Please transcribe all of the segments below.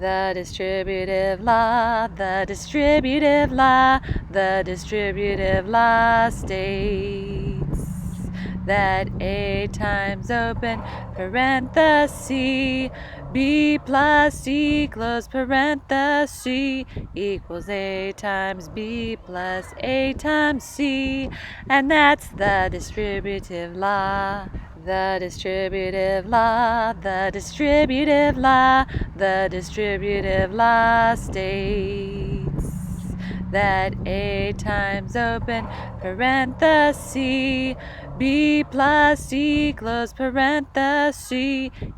The distributive law, the distributive law, the distributive law states that A times open parenthesis B plus C close parenthesis equals A times B plus A times C, and that's the distributive law. The distributive law, the distributive law, the distributive law states that A times open parenthesis B plus C close parenthesis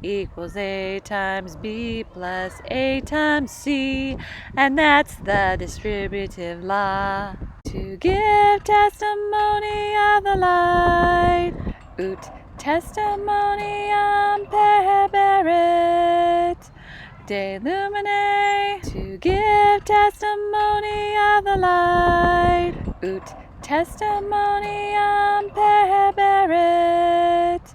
equals A times B plus A times C, and that's the distributive law. To give testimony of the light, ut testimonium pererit, de lumine. To give testimony of the light, ut testimonium pererit,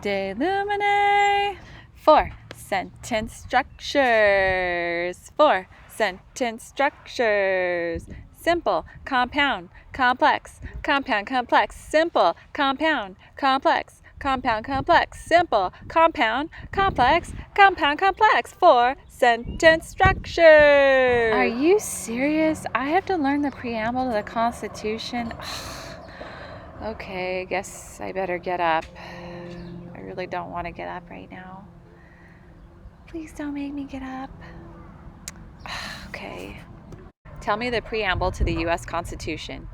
de lumine. 4 sentence structures. 4 sentence structures. Simple, compound, complex, compound, complex, simple, compound, complex, compound, complex, simple, compound, complex, compound, complex. 4 sentence structures. Are you serious? I have to learn the preamble to the Constitution? Okay, I guess I better get up. I really don't want to get up right now. Please don't make me get up. Okay. Tell me the preamble to the U.S. Constitution.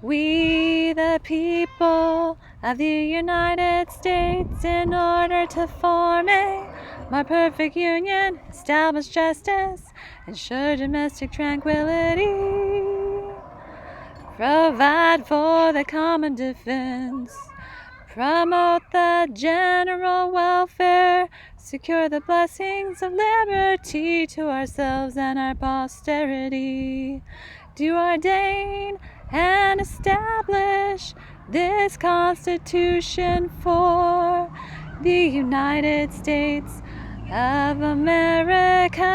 We, the people of the United States, in order to form a more perfect union, establish justice, ensure domestic tranquility, provide for the common defense, promote the general welfare, secure the blessings of liberty to ourselves and our posterity, do ordain and establish this Constitution for the United States of America.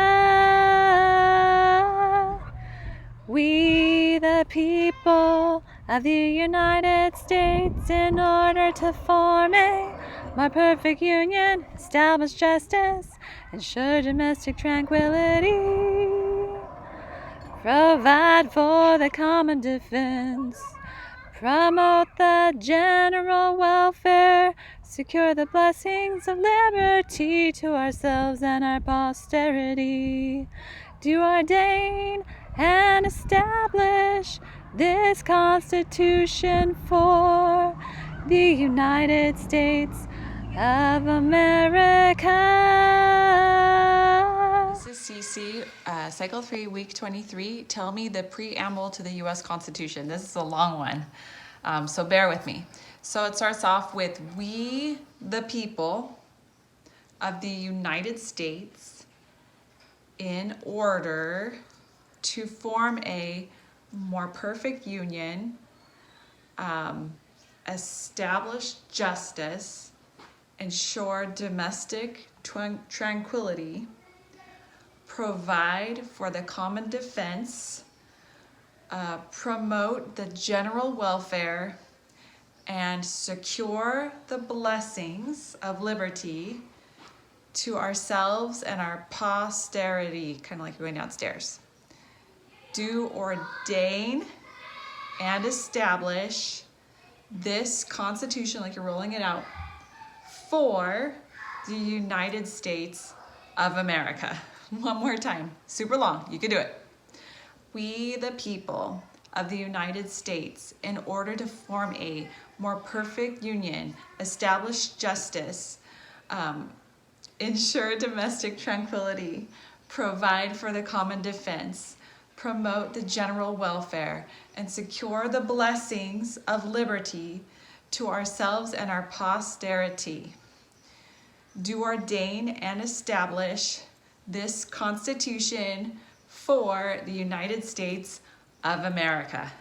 We, the people of the United States, in order to form a more perfect union, establish justice, ensure domestic tranquility, provide for the common defense, promote the general welfare, secure the blessings of liberty to ourselves and our posterity, do ordain and establish this Constitution for the United States of America. This is Cece, Cycle 3, Week 23. Tell me the preamble to the U.S. Constitution. This is a long one, so bear with me. So it starts off with, we, the people of the United States, in order to form a more perfect union, establish justice, ensure domestic tranquility, provide for the common defense, promote the general welfare, and secure the blessings of liberty to ourselves and our posterity, kind of like going downstairs. Do ordain and establish this Constitution, like you're rolling it out, for the United States of America. One more time, super long, you can do it. We, the people of the United States, in order to form a more perfect union, establish justice, ensure domestic tranquility, provide for the common defense, promote the general welfare, and secure the blessings of liberty to ourselves and our posterity. Do ordain and establish this Constitution for the United States of America.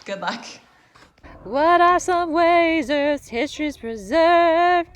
Good luck. What are some ways Earth's history is preserved?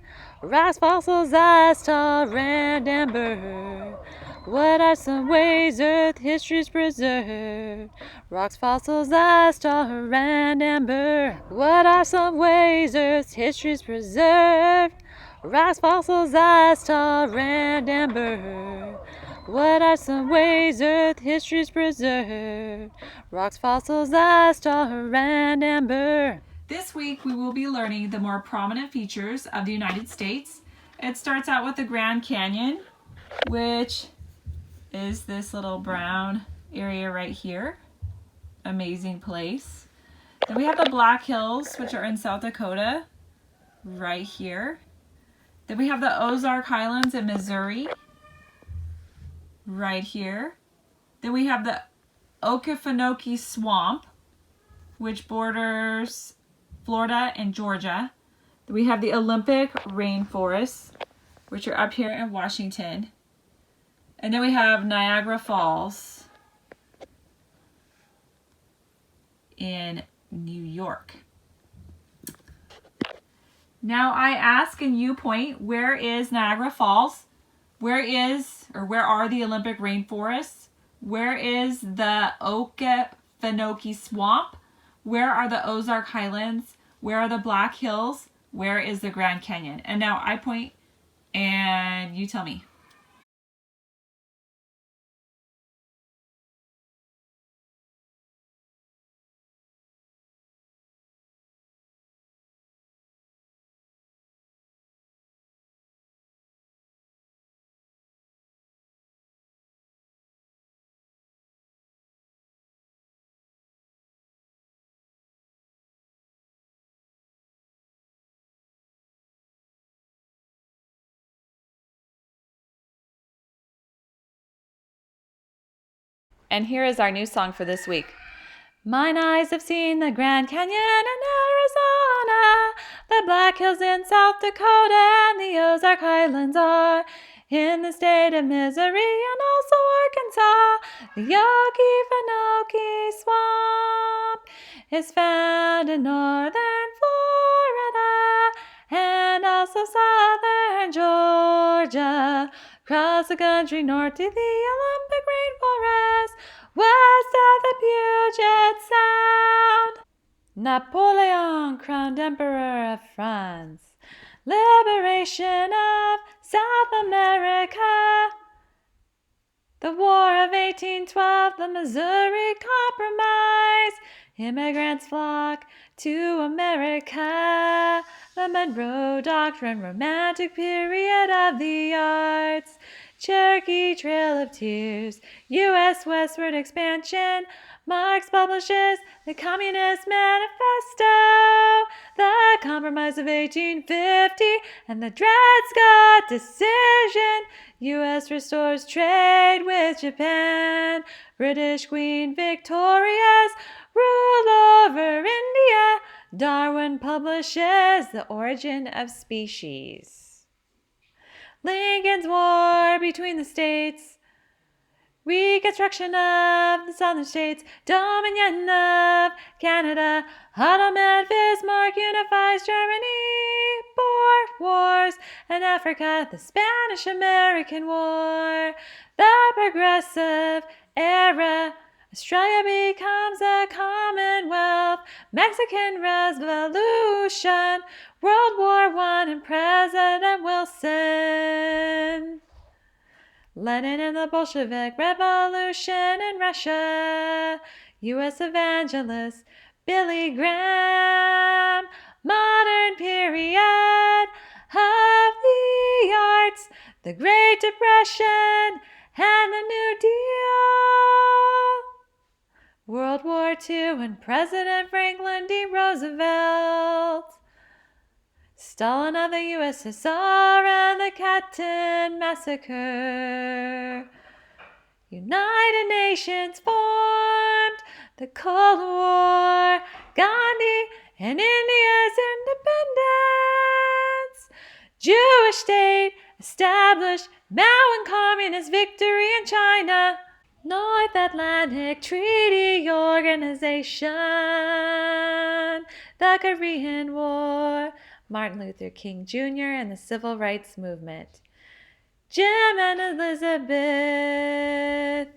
Rocks, fossils, ice, tar, and amber. What are some ways Earth history's preserved? Rocks, fossils, ice, tar, and amber. What are some ways Earth's history's preserved? Rocks, fossils, ice, tar, and amber. What are some ways Earth history's preserved? Rocks, fossils, ice, tar, and amber. This week we will be learning the more prominent features of the United States. It starts out with the Grand Canyon, which is this little brown area right here. Amazing place. Then we have the Black Hills, which are in South Dakota, right here. Then we have the Ozark Highlands in Missouri, right here. Then we have the Okefenokee Swamp, which borders Florida and Georgia. Then we have the Olympic rainforests, which are up here in Washington. And then we have Niagara Falls in New York. Now I ask and you point, where is Niagara Falls? Where are the Olympic rainforests? Where is the Okefenokee Swamp? Where are the Ozark Highlands? Where are the Black Hills? Where is the Grand Canyon? And now I point and you tell me. And here is our new song for this week. Mine eyes have seen the Grand Canyon in Arizona, the Black Hills in South Dakota, and the Ozark Highlands are in the state of Missouri and also Arkansas. The Okefenokee Swamp is found in northern Florida and also southern Georgia. Across the country north to the Olympic rainforest, west of the Puget Sound. Napoleon, crowned Emperor of France. Liberation of South America. The War of 1812, the Missouri Compromise. Immigrants flock to America. The Monroe Doctrine, Romantic period of the arts. Cherokee Trail of Tears, U.S. westward expansion. Marx publishes the Communist Manifesto, the Compromise of 1850, and the Dred Scott Decision. U.S. restores trade with Japan. British Queen Victoria's rule over India. Darwin publishes The Origin of Species. Lincoln's War between the states. Reconstruction of the southern states. Dominion of Canada. Ottoman Bismarck unifies Germany. Boer Wars in Africa. The Spanish-American War. The Progressive Era. Australia becomes a Commonwealth. Mexican Revolution. World War I and President Wilson. Lenin and the Bolshevik Revolution in Russia. U.S. evangelist Billy Graham. Modern period of the arts. The Great Depression and the New Deal. World War II and President Franklin D. Roosevelt. Stalin of the USSR and the Katyn Massacre. United Nations formed. The Cold War. Gandhi and India's independence. Jewish state established. Mao and communist victory in China. North Atlantic Treaty Organization. The Korean War. Martin Luther King Jr. and the Civil Rights Movement. Jim and Elizabeth,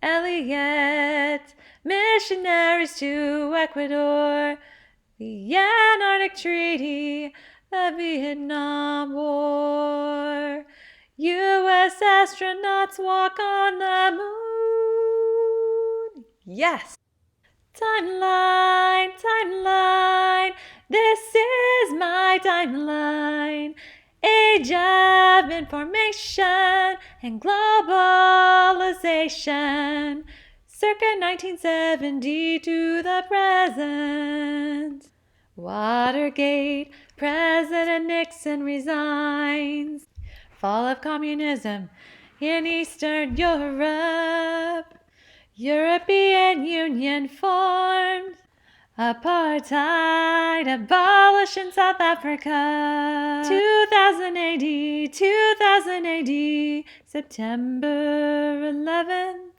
Elliot, missionaries to Ecuador, the Antarctic Treaty, the Vietnam War, U.S. astronauts walk on the moon. Yes! Timeline, timeline, this is my timeline. Age of information and globalization. Circa 1970 to the present. Watergate, President Nixon resigns. Fall of communism in Eastern Europe. European Union formed. Apartheid abolished in South Africa. 2000 AD, 2000 AD, September 11th,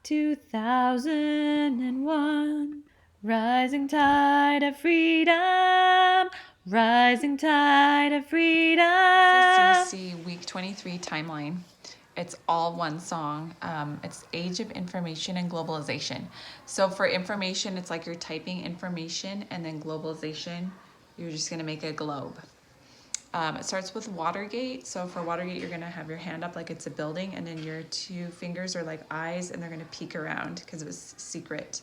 2001. Rising tide of freedom, rising tide of freedom. CC Week 23 timeline. It's all one song. It's Age of Information and Globalization. So for information, it's like you're typing information, and then globalization, you're just gonna make a globe. It starts with Watergate. So for Watergate, you're gonna have your hand up like it's a building, and then your two fingers are like eyes, and they're gonna peek around because it was secret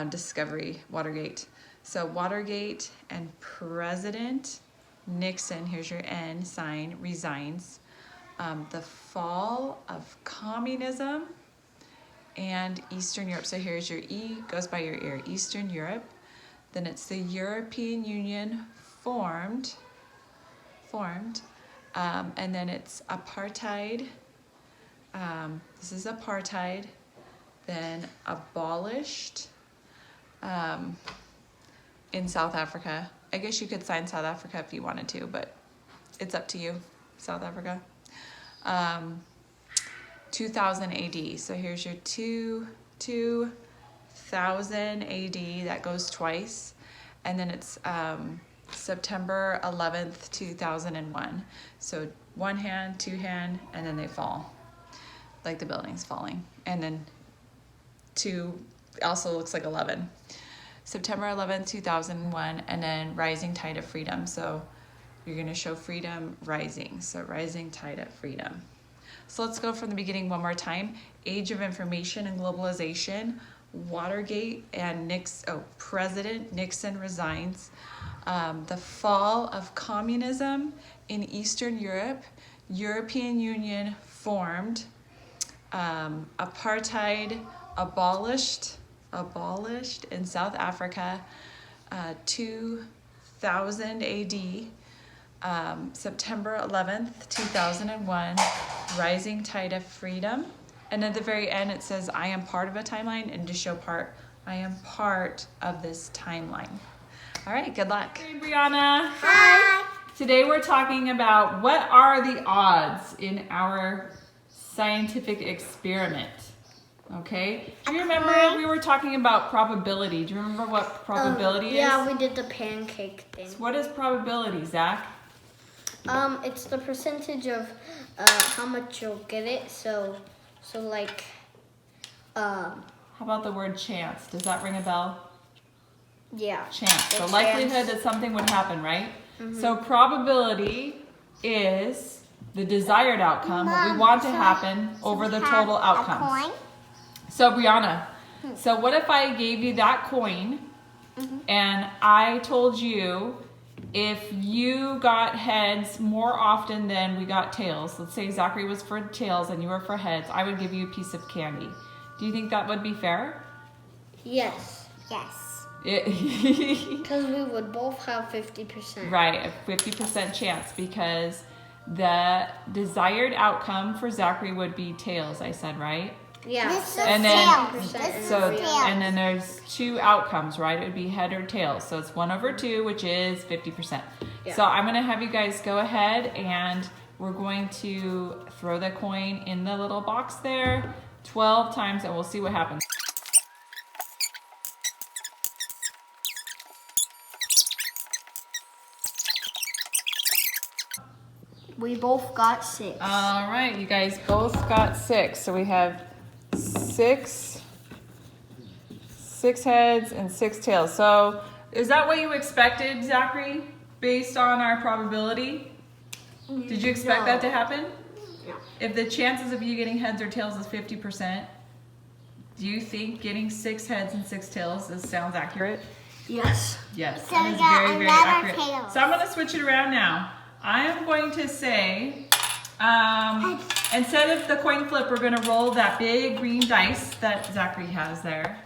discovery, Watergate. So Watergate and President Nixon, here's your N sign, resigns. The fall of communism and Eastern Europe. So here's your E, goes by your ear, Eastern Europe. Then it's the European Union formed, and then it's apartheid. This is apartheid, then abolished in South Africa. I guess you could sign South Africa if you wanted to, but it's up to you, South Africa. 2000 AD. So here's your 2000 AD, that goes twice. And then it's September 11th, 2001. So one hand, two hand, and then they fall. Like the building's falling. And then two also looks like 11. September 11th, 2001, and then rising tide of freedom. So you're gonna show freedom rising. So rising tide of freedom. So let's go from the beginning one more time. Age of information and globalization, Watergate and President Nixon resigns. The fall of communism in Eastern Europe, European Union formed, apartheid abolished in South Africa, 2000 AD, September 11th, 2001, rising tide of freedom. And at the very end it says, I am part of a timeline, and to show I am part of this timeline. All right, good luck. Hey, Brianna. Hi. Today we're talking about what are the odds in our scientific experiment. Okay? Do you remember we were talking about probability? Do you remember what probability is? Yeah, we did the pancake thing. So what is probability, Zach? It's the percentage of how much you'll get it. So like, How about the word chance? Does that ring a bell? yeah. Chance. The The likelihood chance. that something would happen, right? So probability is the desired outcome, what we want to happen over the total outcomes. So Brianna, so what if I gave you that coin and I told you if you got heads more often than we got tails, let's say Zachary was for tails and you were for heads, I would give you a piece of candy. Do you think that would be fair? Yes. Yes. Because we would both have 50%. Right, a 50% chance, because the desired outcome for Zachary would be tails, I said, right? Yeah. This is And then- tails. 50% This So, is and tails. and then there's two outcomes, right? It would be head or tails. So it's 1/2, which is 50%. Yeah. So I'm gonna have you guys go ahead and we're going to throw the coin in the little box there 12 times and we'll see what happens. We both got 6. All right, you guys both got 6. So we have 6 heads and 6 tails. So is that what you expected, Zachary, based on our probability? Did you expect that to happen? No. If the chances of you getting heads or tails is 50%, do you think getting 6 heads and 6 tails sounds accurate? Yes. Yes, So that we is got very, very another accurate. tail. So I'm going to switch it around now. I am going to say, instead of the coin flip, we're going to roll that big green dice that Zachary has there.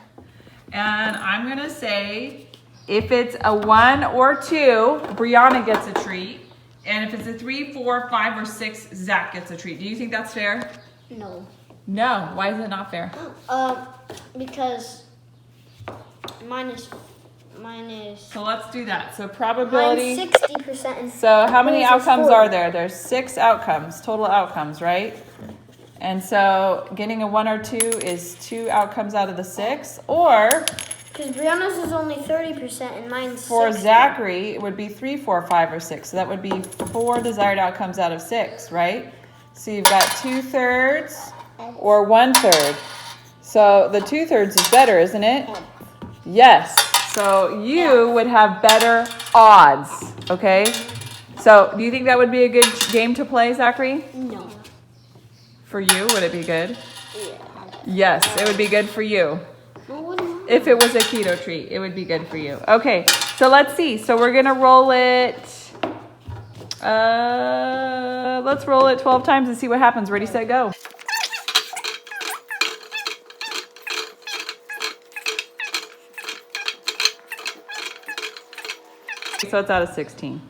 And I'm going to say, if it's a 1 or 2, Brianna gets a treat. And if it's a 3, 4, 5, or 6, Zach gets a treat. Do you think that's fair? No. No. Why is it not fair? Because mine is. So let's do that. So probability. Mine's 60%. And So how many hers is outcomes 40. are there? There's 6 outcomes, total outcomes, right? And so getting a 1 or 2 is 2 outcomes out of the 6. Or Because Brianna's is only 30% and mine's for 60. Zachary, it would be 3, 4, 5, or 6. So that would be 4 desired outcomes out of 6, right? So you've got 2/3 or 1/3. So the 2/3 is better, isn't it? Yes. So you would have better odds, okay? So do you think that would be a good game to play, Zachary? No. For you, would it be good? Yeah. Yes, it would be good for you. No, it wouldn't. If it was a keto treat, it would be good for you. Okay, so let's see. So we're gonna roll it. Let's roll it 12 times and see what happens. Ready, set, go. So it's out of 16.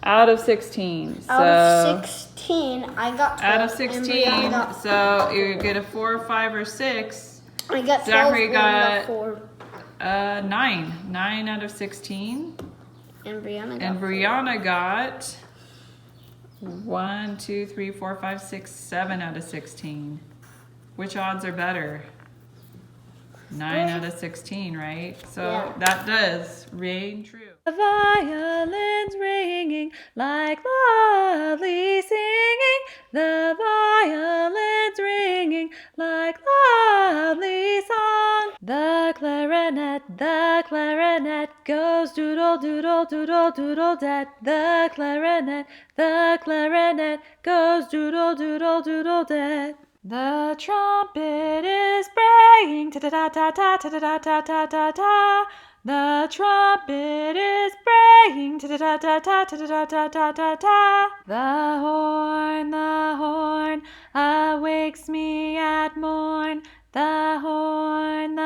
Out of 16. So Out of 16, I got 12. out of and 16. Brianna got So you get a 4, 5, or 6. I got 12 Zachary and got- 4. 9. 9 out of 16. And Brianna got And 4. Brianna got 1, 2, 3, 4, 5, 6, 7 out of 16. Which odds are better? 9 out of 16, right? So Yeah. that does ring true. The violins ringing like lovely singing. The violins ringing like lovely song. The clarinet goes doodle doodle doodle doodle dat. The clarinet goes doodle doodle doodle dat. The trumpet is braying ta ta ta ta ta ta ta ta ta ta ta. The trumpet is braying ta ta ta ta ta ta ta ta ta ta ta. The horn awakes me at morn. The horn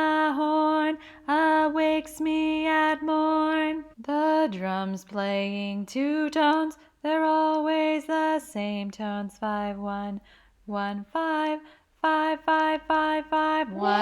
awakes me at morn. The drums playing 2 tones, they're always the same tones. 5, 1, 1, 5, 5, 5, 5, 5, 1.